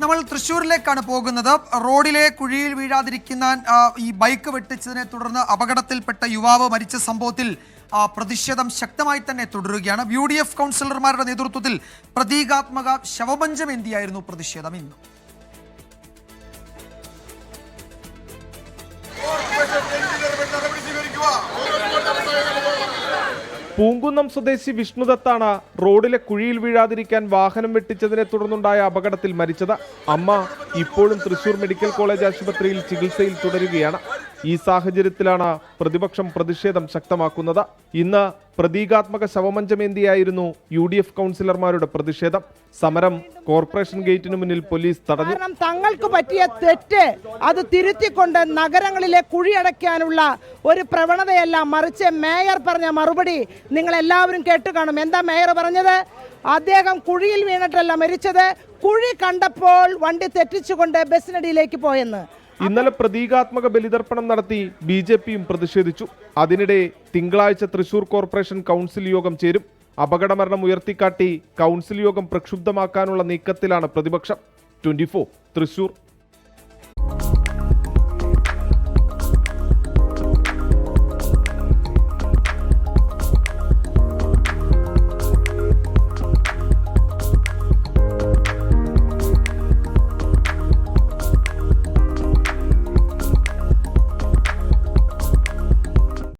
നമ്മൾ തൃശ്ശൂരിലേക്കാണ് പോകുന്നത്. റോഡിലെ കുഴിയിൽ വീഴാതിരിക്കുന്ന ഈ ബൈക്ക് വെട്ടിച്ചതിനെ തുടർന്ന് അപകടത്തിൽപ്പെട്ട യുവാവ് മരിച്ച സംഭവത്തിൽ പ്രതിഷേധം ശക്തമായി തന്നെ തുടരുകയാണ്. UDF കൗൺസിലർമാരുടെ നേതൃത്വത്തിൽ പ്രതീകാത്മക ശവമഞ്ചമേന്തിയായിരുന്നു പ്രതിഷേധം. ഇന്ന് പൂങ്കുന്നം സ്വദേശി വിഷ്ണുദത്താണ് റോഡിലെ കുഴിയിൽ വീഴാതിരിക്കാൻ വാഹനം വെട്ടിച്ചതിനെ തുടർന്നുണ്ടായ അപകടത്തിൽ മരിച്ചത്. അമ്മ ഇപ്പോഴും തൃശൂർ മെഡിക്കൽ കോളേജ് ആശുപത്രിയിൽ ചികിത്സയിൽ തുടരുകയാണ്. ഈ സാഹചര്യത്തിലാണ് പ്രതിപക്ഷം പ്രതിഷേധം ശക്തമാക്കുന്നത്. ഇന്ന് പ്രതീകാത്മക ശവമഞ്ചമേന്തിയായിരുന്നു UDF കൗൺസിലർമാരുടെ പ്രതിഷേധം. സമരം കോർപ്പറേഷൻ ഗേറ്റിന് മുന്നിൽ പോലീസ് തടഞ്ഞു. തങ്ങൾക്ക് പറ്റിയ തെറ്റ് അത് തിരുത്തിക്കൊണ്ട് നഗരങ്ങളിലെ കുഴിയടയ്ക്കാനുള്ള ഒരു പ്രവണതയല്ല, മറിച്ച് മേയർ പറഞ്ഞ മറുപടി നിങ്ങൾ എല്ലാവരും കേട്ടു കാണും. എന്താ മേയർ പറഞ്ഞത്? അദ്ദേഹം കുഴിയിൽ വീണിട്ടല്ല മരിച്ചത്, കുഴി കണ്ടപ്പോൾ വണ്ടി തെറ്റിച്ചുകൊണ്ട് ബസ്സിനടിയിലേക്ക് പോയെന്ന്. ഇന്നലെ പ്രതീകാത്മക ബലിതർപ്പണം നടത്തി BJPയും പ്രതിഷേധിച്ചു. അതിനിടെ തിങ്കളാഴ്ച തൃശൂർ കോർപ്പറേഷൻ കൗൺസിൽ യോഗം ചേരും. അപകടമരണം ഉയർത്തിക്കാട്ടി കൗൺസിൽ യോഗം പ്രക്ഷുബ്ധമാക്കാനുള്ള നീക്കത്തിലാണ് പ്രതിപക്ഷം. 24 തൃശൂർ.